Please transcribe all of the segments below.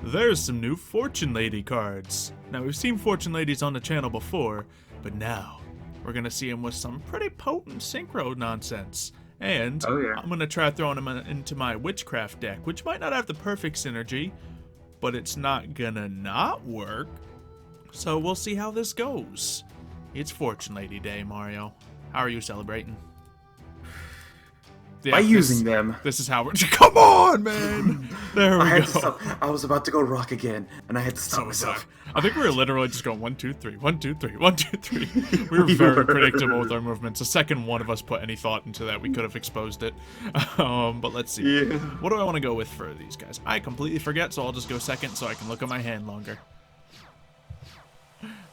there's some new Fortune Lady cards. Now, we've seen Fortune Ladies on the channel before, but now we're gonna see them with some pretty potent synchro nonsense. And Oh yeah. I'm gonna try throwing them into my Witchcraft deck, which might not have the perfect synergy, but it's not gonna not work. So we'll see how this goes. It's Fortune Lady Day, Mario. How are you celebrating? Yeah, By using them. This is how we're. Come on, man! There we I had go. to stop. I was about to go rock again, and I had to stop myself. I think we were literally just going 1, 2, 3, 1, 2, 3, 1, 2, 3. We were very predictable with our movements. The second one of us put any thought into that, we could have exposed it. But let's see. Yeah. What do I want to go with for these guys? I completely forget, so I'll just go second so I can look at my hand longer.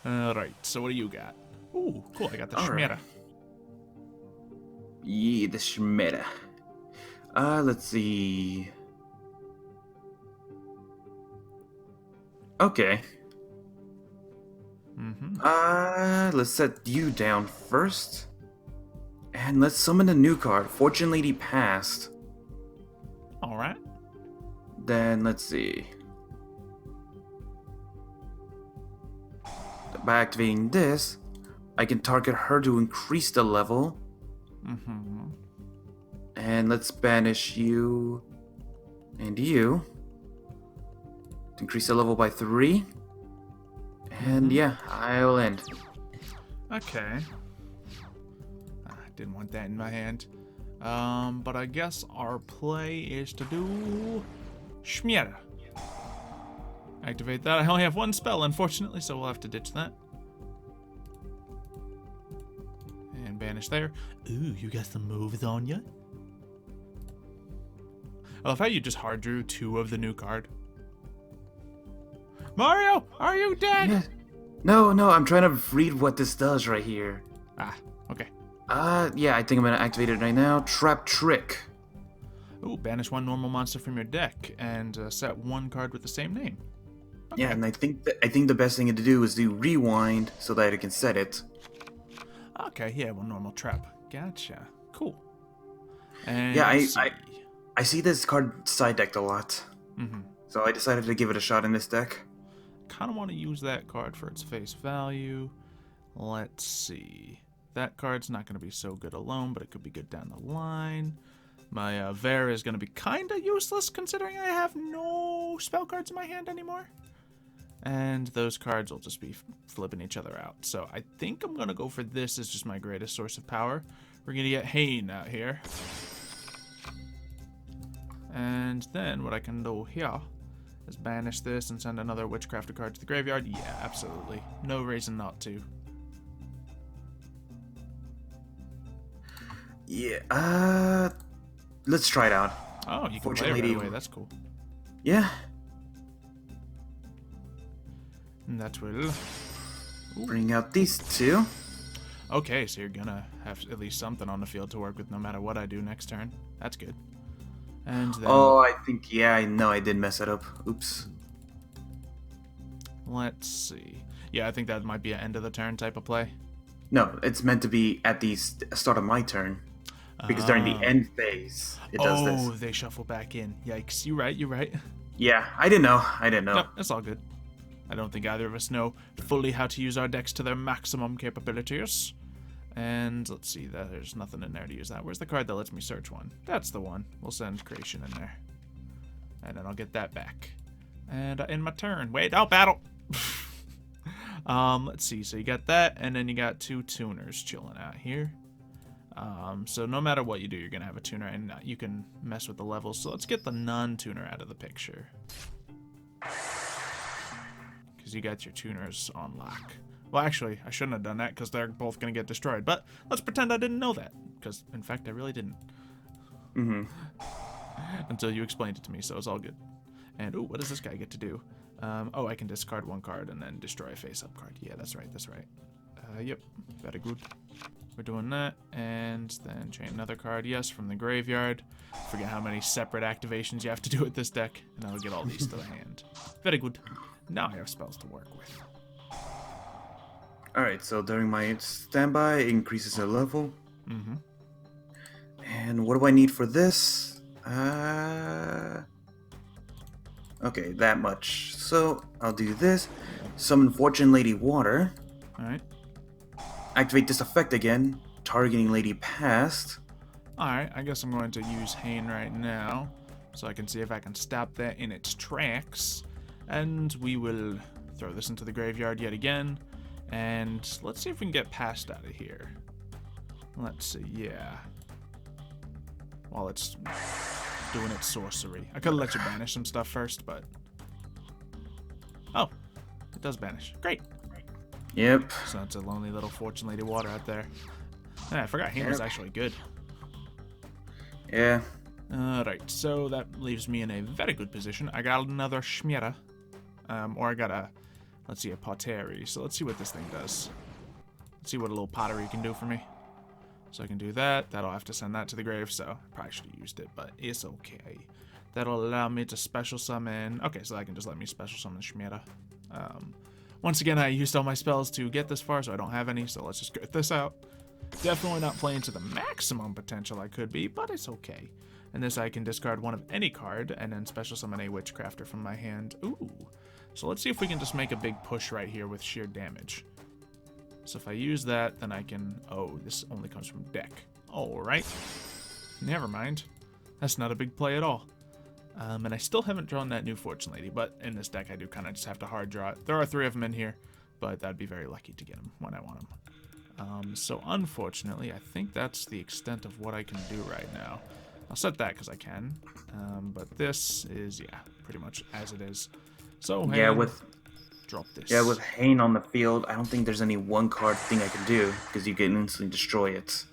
Alright, so what do you got? Ooh, cool, I got the Schmera. Right. Yeah, the Schmera. Let's see. Okay. Let's set you down first. And let's summon a new card, Fortune Lady Past. Alright. Then, let's see. By activating this, I can target her to increase the level. And let's banish you and you to increase the level by 3. And yeah, I'll end. Okay. I didn't want that in my hand. But I guess our play is to do Schmera. Activate that. I only have one spell, unfortunately, so we'll have to ditch that. And banish there. Ooh, you got some moves on ya? I love how you just hard drew 2 of the new card. Mario, are you dead? Yeah. No, I'm trying to read what this does right here. Ah, okay. Yeah, I think I'm gonna activate it right now. Trap Trick. Ooh, banish 1 normal monster from your deck and set 1 card with the same name. Okay. Yeah, and I think the best thing to do is do rewind so that it can set it. Okay, yeah, 1 normal trap. Gotcha. Cool. And Yeah, I see this card side decked a lot. So I decided to give it a shot in this deck. Kind of want to use that card for its face value. Let's see. That card's not going to be so good alone, but it could be good down the line. My Vera is going to be kind of useless considering I have no spell cards in my hand anymore. And those cards will just be flipping each other out. So I think I'm going to go for this as just my greatest source of power. We're going to get Hain out here. And then what I can do here is banish this and send another Witchcrafter card to the graveyard. Yeah, absolutely. No reason not to. Yeah, let's try it out. Oh, you can play it right away. That's cool. Yeah. And that will... Bring out these 2. Okay, so you're gonna have at least something on the field to work with no matter what I do next turn. That's good. And then... Oh, I think, yeah, I know I did mess it up. Oops. Let's see. Yeah, I think that might be an end of the turn type of play. No, it's meant to be at the start of my turn. Because during the end phase, it does this. Oh, they shuffle back in. Yikes, you're right. Yeah, I didn't know. No, it's all good. I don't think either of us know fully how to use our decks to their maximum capabilities. And let's see, there's nothing in there to use that. Where's the card that lets me search one? That's the one. We'll send Creation in there. And then I'll get that back. And in my turn. Wait, oh, battle! Let's see, so you got that, and then you got 2 tuners chilling out here. So no matter what you do, you're going to have a tuner, and you can mess with the levels. So let's get the non-tuner out of the picture. Because you got your tuners on lock. Well, actually, I shouldn't have done that because they're both going to get destroyed. But let's pretend I didn't know that. Because, in fact, I really didn't. Until you explained it to me, so it's all good. And, ooh, what does this guy get to do? Oh, I can discard 1 card and then destroy a face-up card. Yeah, that's right. Yep, very good. We're doing that, and then chain another card, yes, from the graveyard. Forget how many separate activations you have to do with this deck, and I'll get all these to the hand. Very good. Now I have spells to work with. Alright, so during my standby, it increases their level. And what do I need for this? Okay, that much. So I'll do this. Summon Fortune Lady Water. Alright. Activate this effect again, targeting Lady Past. Alright, I guess I'm going to use Hain right now, so I can see if I can stop that in its tracks. And we will throw this into the graveyard yet again. And let's see if we can get Past out of here. Let's see, yeah. While it's doing its sorcery. I could have let you banish some stuff first, but... Oh, it does banish. Great. Yep. So that's a lonely little Fortune Lady Water out there. Yeah, I forgot Hain was actually good. Yeah. Alright, so that leaves me in a very good position. I got another Schmira. Or I got a, let's see, a Pottery. So let's see what this thing does. Let's see what a little pottery can do for me. So I can do that. That'll have to send that to the grave, so I probably should have used it, but it's okay. That'll allow me to special summon... Okay, so that can just let me special summon Schmira. Once again, I used all my spells to get this far, so I don't have any, so let's just get this out. Definitely not playing to the maximum potential I could be, but it's okay. And this I can discard one of any card, and then special summon a Witchcrafter from my hand. Ooh. So let's see if we can just make a big push right here with sheer damage. So if I use that, then I can... Oh, this only comes from deck. Alright. Never mind. That's not a big play at all. And I still haven't drawn that new Fortune Lady, but in this deck I do kind of just have to hard draw it. There are 3 of them in here, but that'd be very lucky to get them when I want them. So unfortunately, I think that's the extent of what I can do right now. I'll set that because I can, but this is, yeah, pretty much as it is. So, Yeah, Hain, with drop this. Yeah, with Hain on the field, I don't think there's any one card thing I can do, because you can instantly destroy it.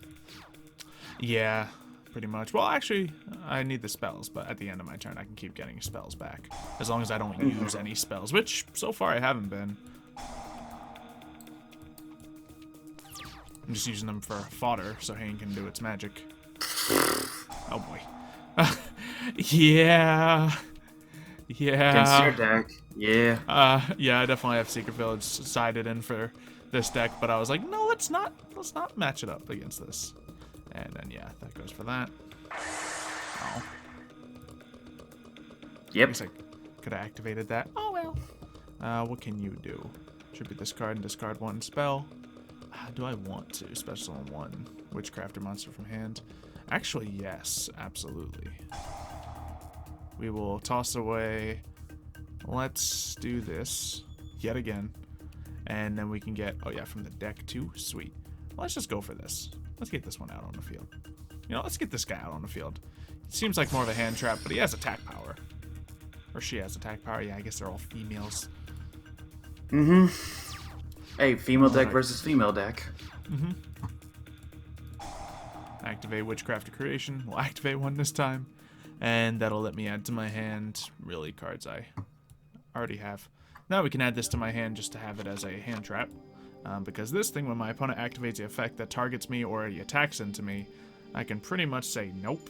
Yeah, pretty much. Well, actually, I need the spells, but at the end of my turn, I can keep getting spells back. As long as I don't use any spells, which so far I haven't been. I'm just using them for fodder, so Hain can do its magic. Oh boy. Yeah. Against your Yeah. deck, yeah. Yeah, I definitely have Secret Village sided in for this deck, but I was like, no, let's not match it up against this. And then yeah, that goes for that. Oh. Yep. I guess I could have activated that. Oh well. What can you do? Tribute this card and discard 1 spell. Do I want to special summon 1 Witchcrafter monster from hand? Actually, yes, absolutely. We will toss away. Let's do this yet again. And then we can get, oh yeah, from the deck too. Sweet. Well, let's just go for this. Let's get this one out on the field. You know, let's get this guy out on the field. It seems like more of a hand trap, but he has attack power. Or she has attack power. Yeah, I guess they're all females. Mm-hmm. Hey, female deck versus female deck. Mm-hmm. Activate Witchcrafter Creation. We'll activate 1 this time. And that'll let me add to my hand, really, cards I already have. Now we can add this to my hand just to have it as a hand trap. Because this thing, when my opponent activates the effect that targets me or he attacks into me, I can pretty much say nope.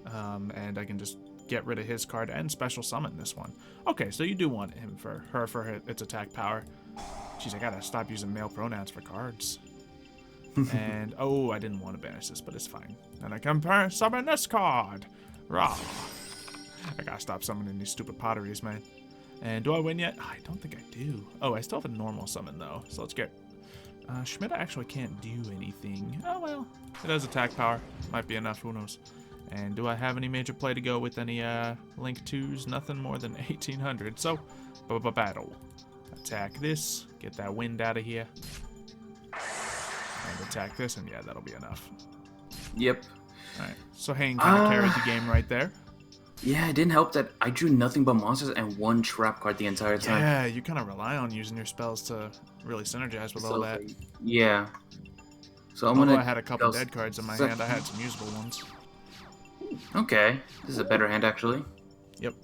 And I can just get rid of his card and special summon this one. Okay, so you do want him for its attack power. Jeez, I gotta stop using male pronouns for cards. And, oh, I didn't want to banish this, but it's fine. And I can summon this card. Rah. I gotta stop summoning these stupid potteries, man. And do I win yet? I don't think I do. Oh, I still have a normal summon, though. So let's get... Schmidt actually can't do anything. Oh, well. It has attack power. Might be enough, who knows. And do I have any major play to go with any Link 2s? Nothing more than 1800. So, battle. Attack this. Get that wind out of here. And attack this, and yeah, that'll be enough. Yep. Alright, so Hain kind of carried the game right there. Yeah, it didn't help that I drew nothing but monsters and 1 trap card the entire time. Yeah, you kind of rely on using your spells to really synergize with all that. Yeah. So Although I had a couple dead cards in my hand, I had some usable ones. Okay, this is a better hand actually. Yep.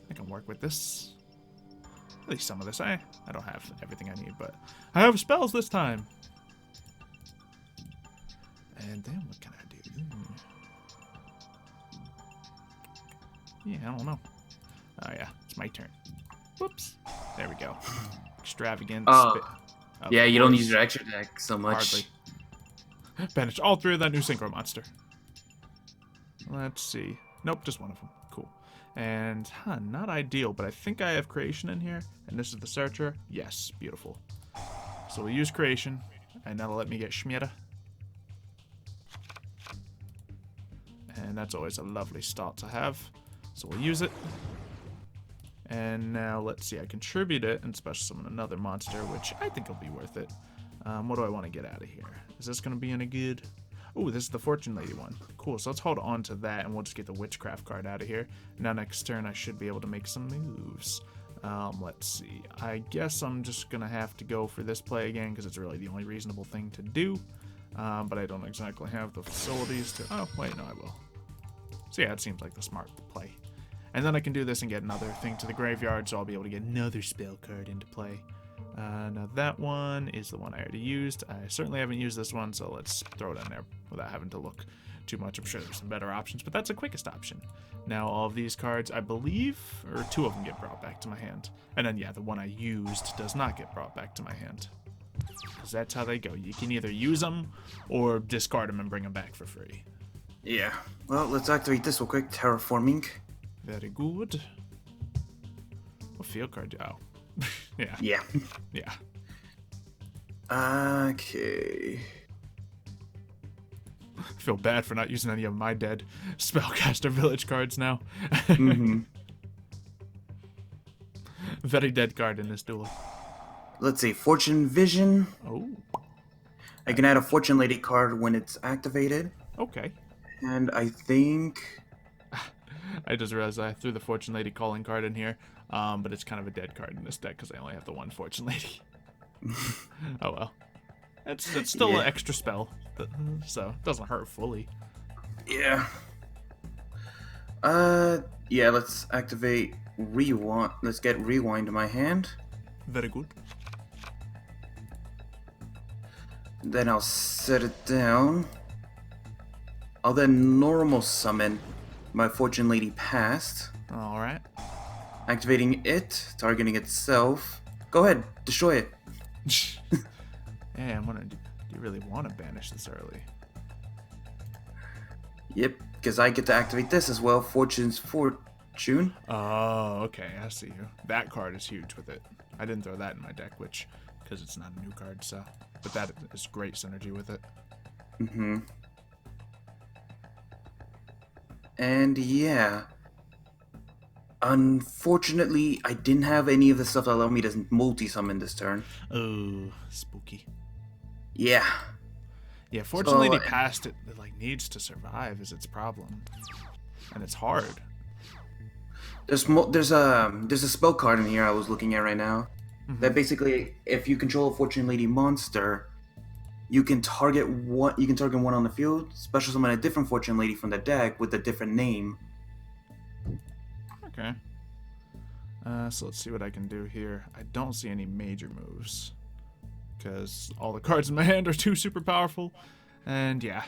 I can work with this. At least some of this. I don't have everything I need, but I have spells this time. And then what can I do? Yeah, I don't know. Oh yeah, it's my turn. Whoops. There we go. Extravagant. Yeah, you don't use your extra deck so much. Hardly. Banish all 3 of that new Synchro monster. Let's see. Nope, just 1 of them. Cool. And, not ideal, but I think I have creation in here. And this is the searcher. Yes, beautiful. So we'll use creation, and that'll let me get Schmiera. And that's always a lovely start to have. So we'll use it. And now let's see, I contribute it and special summon another monster, which I think will be worth it. What do I want to get out of here? Is this going to be any good? Oh, this is the Fortune Lady one. Cool, so let's hold on to that and we'll just get the Witchcraft card out of here. Now next turn I should be able to make some moves. Let's see. I guess I'm just going to have to go for this play again because it's really the only reasonable thing to do. But I don't exactly have the facilities to... Oh, wait, no, I will. So yeah, it seems like the smart play. And then I can do this and get another thing to the graveyard, so I'll be able to get another spell card into play. Now that one is the one I already used. I certainly haven't used this one, so let's throw it in there without having to look too much. I'm sure there's some better options, but that's the quickest option. Now all of these cards, I believe, or 2 of them get brought back to my hand. And then yeah, the one I used does not get brought back to my hand. Because that's how they go. You can either use them or discard them and bring them back for free. Yeah. Well, let's activate this real quick. Terraforming. Very good. What field card? Oh. Yeah. Yeah. Yeah. Okay. I feel bad for not using any of my dead Spellcaster Village cards now. Mm-hmm. Very dead card in this duel. Let's see. Fortune Vision. Oh. I can add a Fortune Lady card when it's activated. Okay. And I think... I just realized I threw the Fortune Lady calling card in here, but it's kind of a dead card in this deck because I only have the one Fortune Lady. Oh well. It's still an extra spell, so it doesn't hurt fully. Yeah. Yeah, let's activate Rewind. Let's get Rewind to my hand. Very good. Then I'll set it down. I'll then normal summon my Fortune Lady Past. Alright. Activating it, targeting itself. Go ahead, destroy it. Yeah, I'm wondering, do you really want to banish this early? Yep, because I get to activate this as well. Fortune's Fortune. Oh, okay, I see you. That card is huge with it. I didn't throw that in my deck, because it's not a new card, so. But that is great synergy with it. Mm-hmm. And yeah. Unfortunately, I didn't have any of the stuff that allowed me to multi-summon this turn. Oh, spooky. Yeah. Yeah, Fortune Lady Past, it like needs to survive is its problem. And it's hard. There's a spell card in here I was looking at right now. Mm-hmm. That basically, if you control a Fortune Lady monster, you can target one. You can target one on the field. Special summon a different Fortune Lady from the deck with a different name. Okay. So let's see what I can do here. I don't see any major moves because all the cards in my hand are too super powerful, and yeah.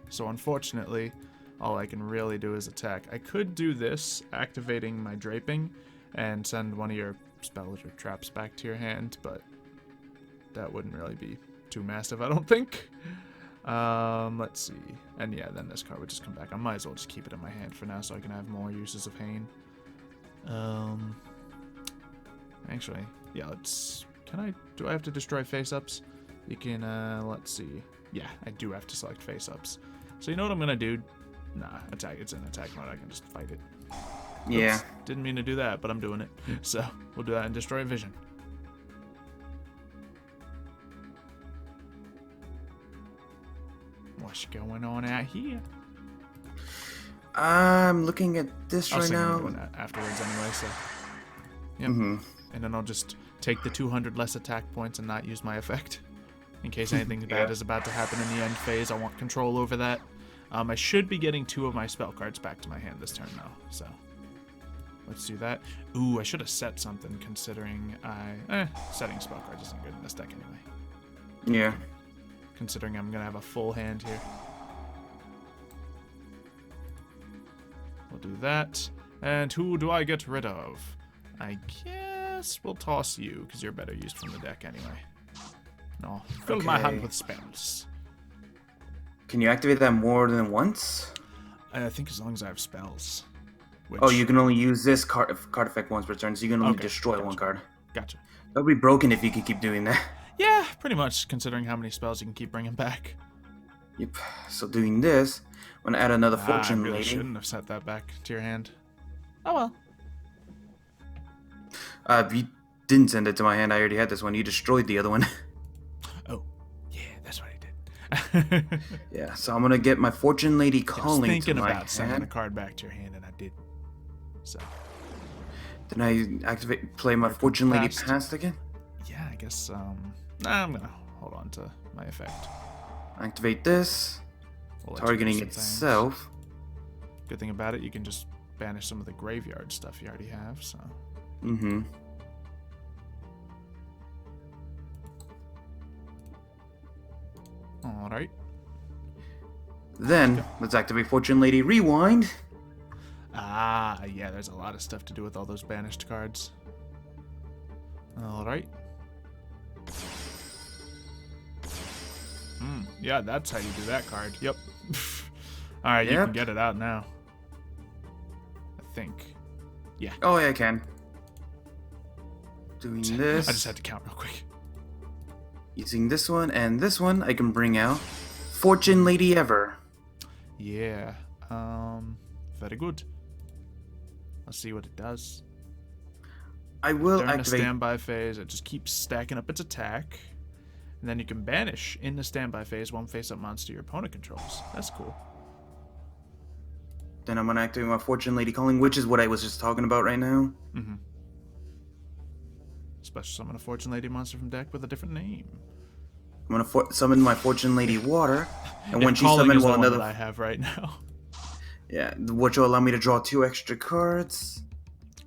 So unfortunately, all I can really do is attack. I could do this, activating my draping, and send one of your spells or traps back to your hand, but that wouldn't really be too massive, I don't think. Let's see. And yeah, then this card would just come back. I might as well just keep it in my hand for now so I can have more uses of Hain. Actually, yeah, do I have to destroy face-ups? You can, let's see. Yeah, I do have to select face-ups. So you know what I'm gonna do? Nah, attack. It's in attack mode. I can just fight it. Yeah. Oops, didn't mean to do that, but I'm doing it. So we'll do that and destroy vision. What's going on out here? I'm looking at this right now. I'll sing afterwards anyway, so. Yep. Mm-hmm. And then I'll just take the 200 less attack points and not use my effect. In case anything bad is about to happen in the end phase, I want control over that. I should be getting 2 of my spell cards back to my hand this turn, though, so. Let's do that. Ooh, I should have set something, considering setting spell cards isn't good in this deck anyway. Yeah. Considering I'm going to have a full hand here. We'll do that. And who do I get rid of? I guess we'll toss you, because you're better used from the deck anyway. No, fill my hand with spells. Can you activate that more than once? I think as long as I have spells. Which, Oh, you can only use this card effect once per turn, so you can only okay, destroy gotcha. one card. Gotcha. That would be broken if you could keep doing that. Yeah, pretty much, considering how many spells you can keep bringing back. Yep. So doing this, I'm gonna add another I Fortune really Lady. shouldn't have set that back to your hand. Oh well. You didn't send it to my hand. I already had this one. You destroyed the other one. Oh, yeah, that's what I did. Yeah. So I'm gonna get my Fortune Lady I was calling to thinking my about sending a hand. card back to your hand, and I didn't. So. Then I play my Fortune Lady past again. Yeah, I guess. Nah, I'm gonna hold on to my effect. Activate this, We'll let you do targeting some itself. things. Good thing about it, you can just banish some of the graveyard stuff you already have. So. Mm-hmm. All right. Then let's activate Fortune Lady Rewind. Ah, yeah. There's a lot of stuff to do with all those banished cards. All right. Yeah, that's how you do that card. Yep. All right, you can get it out now. I think. Yeah. Oh, yeah, I can. Doing this. I just had to count real quick. Using this one and this one, I can bring out Fortune Lady Ever. Yeah. Very good. Let's see what it does. I will During activate. the standby phase, it just keeps stacking up its attack. And then you can banish in the standby phase one face-up monster your opponent controls. That's cool. Then I'm gonna activate my Fortune Lady Calling, which is what I was just talking about right now. Mm-hmm. Special summon a Fortune Lady monster from deck with a different name. I'm gonna summon my Fortune Lady Water, and when she Calling summons, is the well, one another. that I have right now. Yeah, which will allow me to draw 2 extra cards.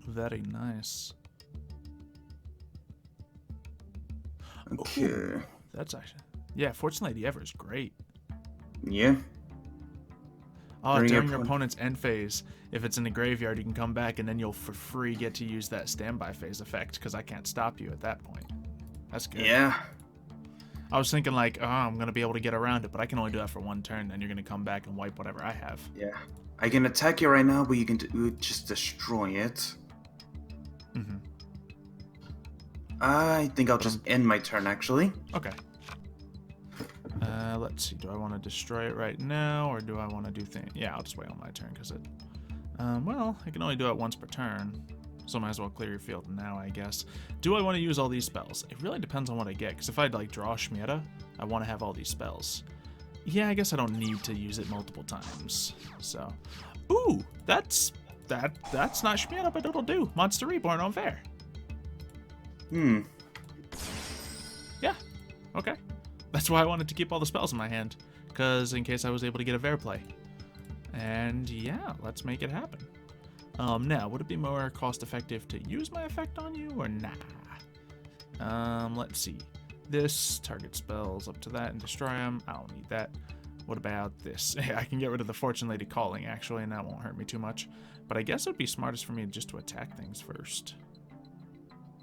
Very nice. Okay. Ooh, that's actually... Yeah, Fortune Lady Ever is great. Yeah. Oh, during your opponent's end phase, if it's in the graveyard, you can come back and then you'll for free get to use that standby phase effect because I can't stop you at that point. That's good. Yeah. I was thinking like, oh, I'm going to be able to get around it, but I can only do that for one turn, then you're going to come back and wipe whatever I have. Yeah. I can attack you right now, but you can just destroy it. Mm-hmm. I think I'll just end my turn, actually. Okay. Let's see. Do I want to destroy it right now, or do I want to do things? Yeah, I'll just wait on my turn, because it... well, I can only do it once per turn, so I might as well clear your field now, I guess. Do I want to use all these spells? It really depends on what I get, because if I, like, draw Shmita, I want to have all these spells. Yeah, I guess I don't need to use it multiple times, so... Ooh! That's not Shmita, but it'll do. Monster Reborn on Fair. Yeah. Okay. That's why I wanted to keep all the spells in my hand, because in case I was able to get a Fair play. And yeah, let's make it happen. Now, would it be more cost-effective to use my effect on you, or nah? Let's see. This, target spells up to that and destroy them. I don't need that. What about this? I can get rid of the Fortune Lady Calling, actually, and that won't hurt me too much. But I guess it would be smartest for me just to attack things first.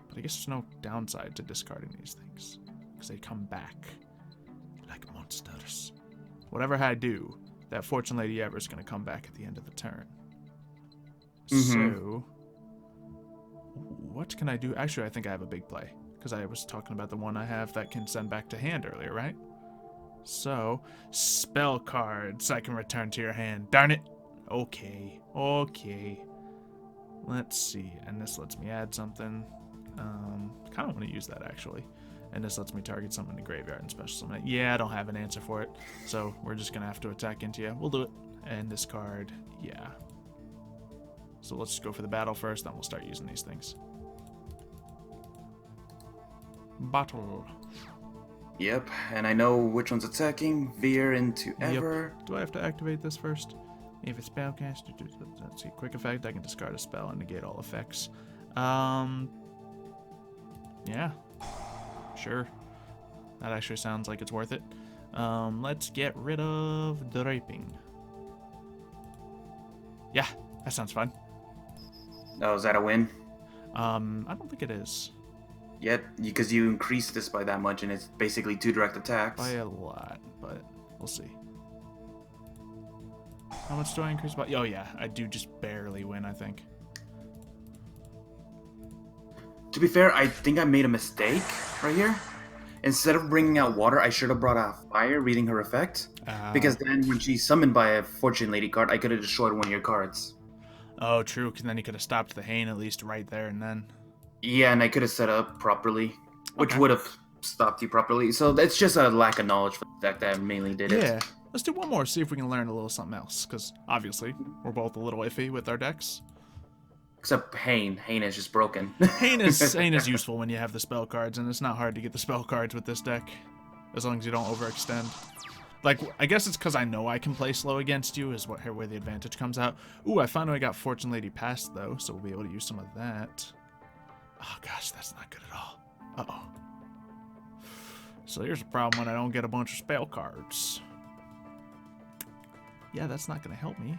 But I guess there's no downside to discarding these things, because they come back like monsters. Whatever I do, that Fortune Lady Ever is going to come back at the end of the turn. So, what can I do? Actually, I think I have a big play, because I was talking about the one I have that can send back to hand earlier, right? So, spell cards I can return to your hand. Darn it. Okay. Let's see. And this lets me add something. Kind of want to use that, actually. And this lets me target something in the graveyard and special summon it. Yeah, I don't have an answer for it. So, we're just going to have to attack into you. We'll do it. And this card, yeah. So, let's just go for the battle first, then we'll start using these things. Battle. Yep, and I know which one's attacking. Veer into Ever. Yep. Do I have to activate this first? If it's spellcast, let's see. Quick effect, I can discard a spell and negate all effects. Yeah. Sure. That actually sounds like it's worth it. Let's get rid of Draping. Yeah, that sounds fun. Oh, is that a win? I don't think it is. Yet, because you increased this by that much, and it's basically 2 direct attacks. By a lot, but we'll see. How much do I increase by? Oh, yeah. I do just barely win, I think. To be fair, I think I made a mistake right here. Instead of bringing out water, I should have brought out fire, reading her effect. Because then when she's summoned by a Fortune Lady card, I could have destroyed one of your cards. Oh, true, because then you could have stopped the Hain at least right there and then. Yeah, and I could have set up properly, which Okay. would have stopped you properly. So that's just a lack of knowledge for the deck that I mainly did it. Yeah. Let's do one more, see if we can learn a little something else, because obviously we're both a little iffy with our decks. Except Hain. Hain is just broken. Hain is useful when you have the spell cards, and it's not hard to get the spell cards with this deck, as long as you don't overextend. Like, I guess it's because I know I can play slow against you, is where the advantage comes out. Ooh, I found out I got Fortune Lady Passed, though, so we'll be able to use some of that. Oh, gosh, that's not good at all. Uh-oh. So here's a problem when I don't get a bunch of spell cards. Yeah, that's not going to help me.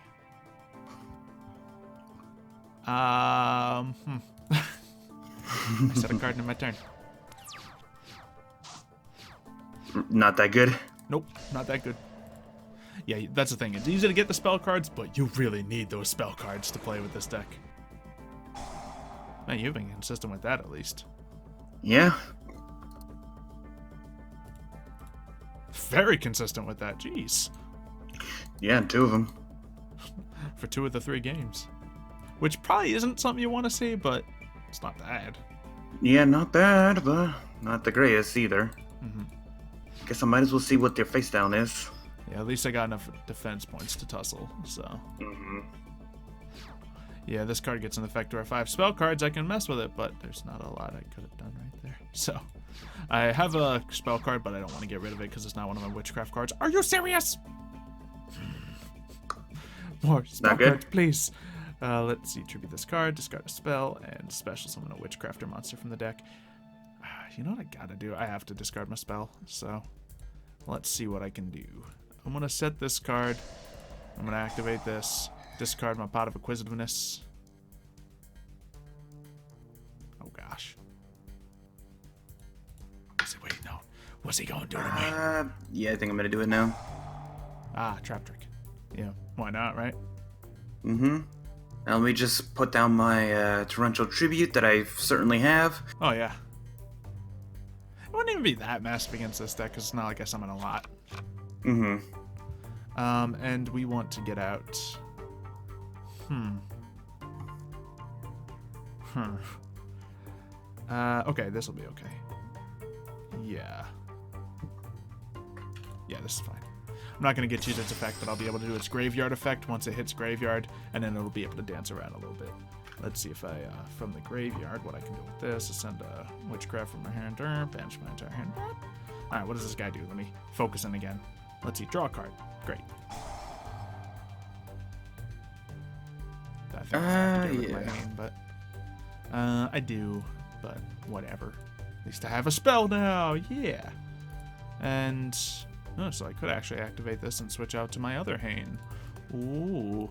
I set a card in my turn. Not that good. Nope, not that good. Yeah, that's the thing. It's easy to get the spell cards, but you really need those spell cards to play with this deck. Man, you've been consistent with that at least. Yeah. Very consistent with that. Jeez. Yeah, 2 of them. For 2 of the 3 games. Which probably isn't something you want to see, but it's not bad. Yeah, not bad, but not the greatest either. Mm-hmm. Guess I might as well see what their face down is. Yeah, at least I got enough defense points to tussle, so. Mm-hmm. Yeah, this card gets an effect where if I have spell cards, I can mess with it, but there's not a lot I could have done right there. So, I have a spell card, but I don't want to get rid of it because it's not one of my Witchcraft cards. Are you serious? More spell cards, please. Let's see, tribute this card, discard a spell, and special summon a Witchcrafter monster from the deck. You know what I gotta do? I have to discard my spell, so let's see what I can do. I'm gonna set this card. I'm gonna activate this. Discard my Pot of Acquisitiveness. Oh gosh. Wait, no. What's he gonna do to me? Yeah, I think I'm gonna do it now. Ah, Trap Trick. Yeah, why not, right? Mm-hmm. Now let me just put down my torrential tribute that I certainly have. Oh yeah. It wouldn't even be that massive against this deck because it's not like I summon a lot. Mm-hmm. And we want to get out. Okay, this will be okay. Yeah. Yeah, this is fine. I'm not going to get to use its effect, but I'll be able to do its graveyard effect once it hits graveyard, and then it'll be able to dance around a little bit. Let's see if I, from the graveyard, what I can do with this. Ascend a Witchcraft from my hand, banish my entire hand. Alright, what does this guy do? Let me focus in again. Let's see, draw a card. Great. I think I have to do it with my hand, but I do, but whatever. At least I have a spell now, yeah. And oh, so I could actually activate this and switch out to my other Hain. Ooh.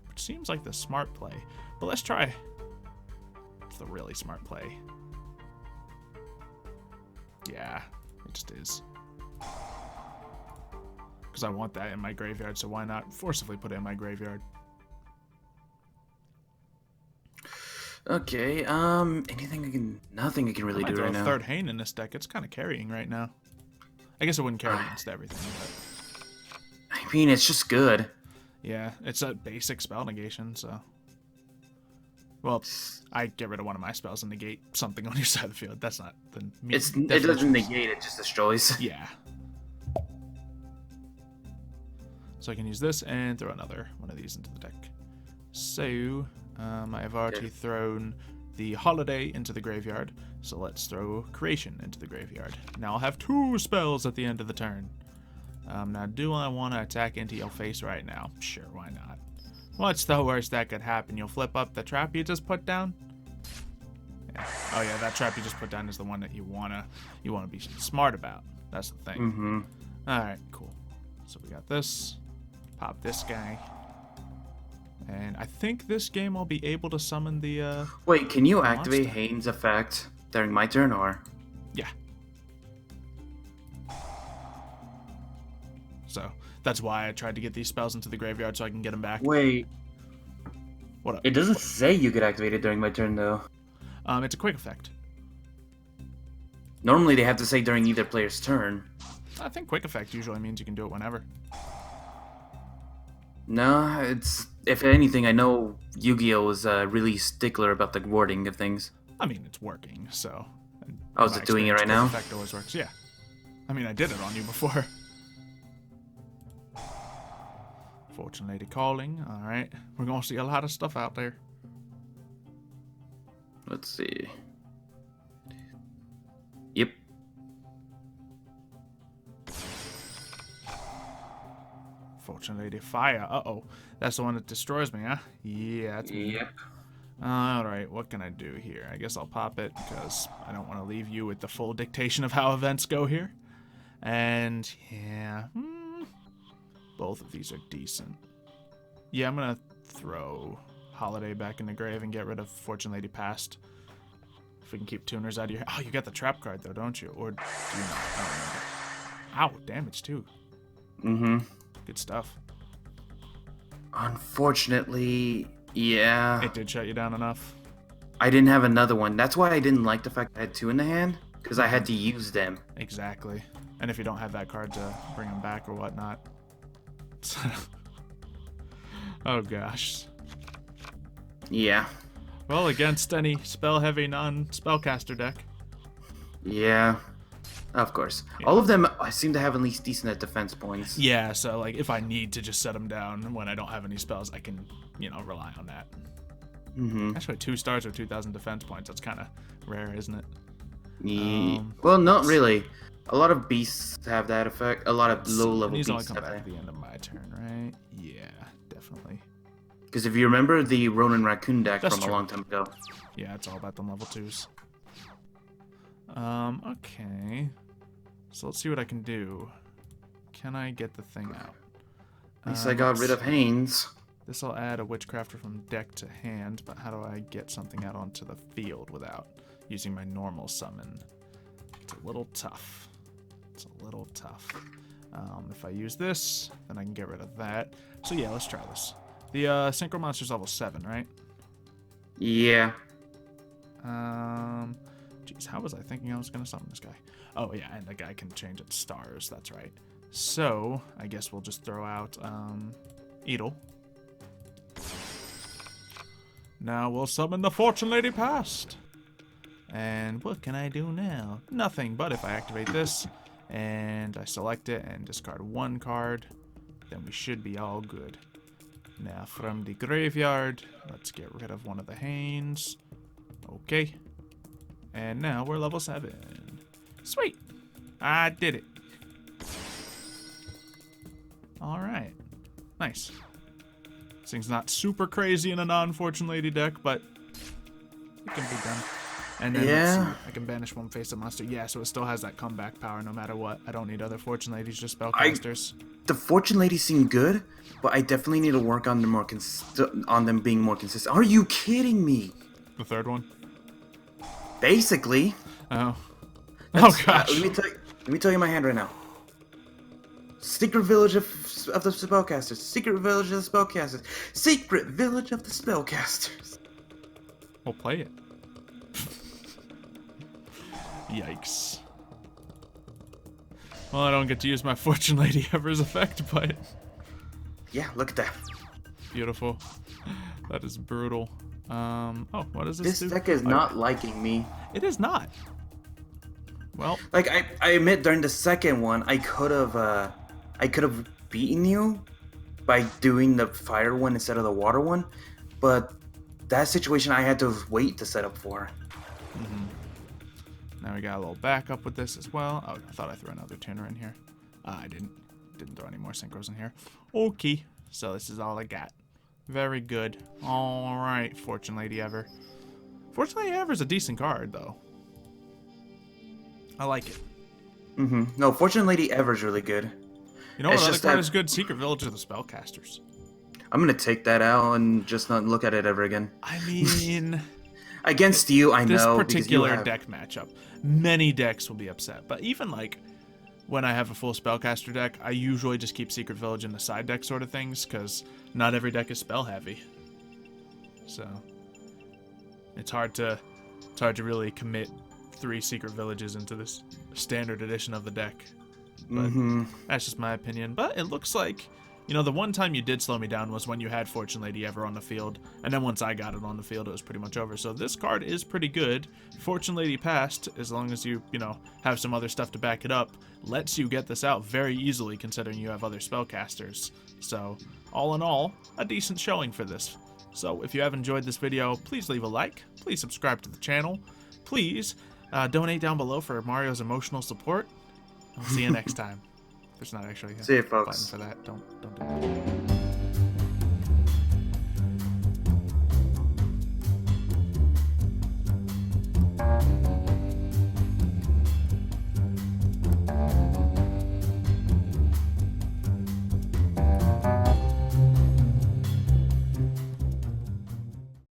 Which seems like the smart play. But let's try. It's the really smart play. Yeah, it just is. Because I want that in my graveyard, so why not forcibly put it in my graveyard? Okay, nothing I can really do right now. I third Hain in this deck. It's kind of carrying right now. I guess it wouldn't carry against everything, but I mean, it's just good. Yeah, it's a basic spell negation, so. Well, I get rid of one of my spells and negate something on your side of the field. That's not the it doesn't negate, it just destroys. Yeah. So I can use this and throw another one of these into the deck. So, I have already thrown the Holiday into the graveyard, so let's throw Creation into the graveyard. Now I'll have 2 spells at the end of the turn. Now, do I want to attack into your face right now? Sure, why not? What's the worst that could happen? You'll flip up the trap you just put down? Yeah. Oh yeah, that trap you just put down is the one that you wanna be smart about. That's the thing. Mm-hmm. Alright, cool. So we got this. Pop this guy. And I think this game I'll be able to summon the Wait, can you activate Hain's effect during my turn, or? Yeah. So That's why I tried to get these spells into the graveyard so I can get them back. Wait. What up? It doesn't say you could activate it during my turn, though. It's a quick effect. Normally they have to say during either player's turn. I think quick effect usually means you can do it whenever. No, it's... If anything, I know Yu-Gi-Oh! Was really stickler about the wording of things. I mean, it's working, so... Oh, is it doing it right now? Quick effect always works, yeah. I mean, I did it on you before. Fortune Lady calling. Alright. We're gonna see a lot of stuff out there. Let's see. Yep. Fortune Lady fire. Uh-oh. That's the one that destroys me, huh? Yeah, that's me. Yep. Alright, what can I do here? I guess I'll pop it because I don't want to leave you with the full dictation of how events go here. And, yeah. Both of these are decent. Yeah, I'm going to throw Holiday back in the grave and get rid of Fortune Lady Past. If we can keep tuners out of your... Oh, you got the trap card, though, don't you? Or do you not? I don't remember. Ow, damage, too. Mm-hmm. Good stuff. Unfortunately, yeah. It did shut you down enough. I didn't have another one. That's why I didn't like the fact I had two in the hand, because I had to use them. Exactly. And if you don't have that card to bring them back or whatnot. Oh, gosh. Yeah. Well, against any spell-heavy non-spellcaster deck. Yeah. Of course. Yeah. All of them seem to have at least decent at defense points. Yeah, so, like, if I need to just set them down when I don't have any spells, I can, rely on that. Mm-hmm. Actually, 2 stars or 2,000 defense points. That's kind of rare, isn't it? Yeah. Well, not really. A lot of beasts have that effect. A lot of low-level beasts only come have back that. at the end of my turn, right? Yeah, definitely. Because if you remember the Ronin Raccoon deck That's from true. a long time ago. Yeah, it's all about the level 2s. Okay. So let's see what I can do. Can I get the thing out? At least I got rid of Haynes. This will add a Witchcrafter from deck to hand, but how do I get something out onto the field without using my normal summon? It's a little tough. It's a little tough. If I use this, then I can get rid of that. So yeah, let's try this. The Synchro monster's level 7, right? Yeah. Jeez, how was I thinking I was going to summon this guy? Oh, yeah, and the guy can change its stars. That's right. So, I guess we'll just throw out, Edel. Now we'll summon the Fortune Lady Past. And what can I do now? Nothing, but if I activate this, and I select it and discard 1 card, then we should be all good. Now, from the graveyard, let's get rid of one of the Hanes. Okay. And now we're level 7. Sweet. I did it. Alright. Nice. This thing's not super crazy in a non-Fortune Lady deck, but it can be done. And then let's see, I can banish one face-up monster. Yeah, so it still has that comeback power no matter what. I don't need other Fortune Ladies, just spellcasters. The Fortune Ladies seem good, but I definitely need to work on them on them being more consistent. Are you kidding me? The third one? Basically. Oh. That's, Oh gosh. Let me tell you my hand right now. Secret Village of the Spellcasters. Secret Village of the Spellcasters. Secret Village of the Spellcasters. We'll play it. Yikes. Well, I don't get to use my Fortune Lady Ever's effect, but... Yeah, look at that. Beautiful. That is brutal. Oh, what does this do? This deck is not liking me. It is not. Well... Like, I admit during the second one, I could have beaten you by doing the fire one instead of the water one, but that situation I had to wait to set up for. Mm-hmm. Now we got a little backup with this as well. Oh, I thought I threw another tuner in here. I didn't. Didn't throw any more synchros in here. Okay, so this is all I got. Very good. All right, Fortune Lady Ever. Fortune Lady Ever is a decent card, though. I like it. Mm-hmm. No, Fortune Lady Ever's really good. You know what other card is good? Secret Village of the Spellcasters. I'm gonna take that out and just not look at it ever again. I mean... Against you, I know. This particular deck matchup, many decks will be upset. But even, like, when I have a full spellcaster deck, I usually just keep Secret Village in the side deck sort of things, because not every deck is spell heavy. So it's hard to really commit 3 Secret Villages into this standard edition of the deck. But that's just my opinion. But it looks like, you know, the one time you did slow me down was when you had Fortune Lady ever on the field, and then once I got it on the field, it was pretty much over. So this card is pretty good. Fortune Lady passed, as long as you know, have some other stuff to back it up, lets you get this out very easily considering you have other spellcasters. So all in all, a decent showing for this. So if you have enjoyed this video, please leave a like, please subscribe to the channel, please donate down below for Mario's emotional support. I'll see you next time. There's not actually a see you, button folks. for that. Don't do that.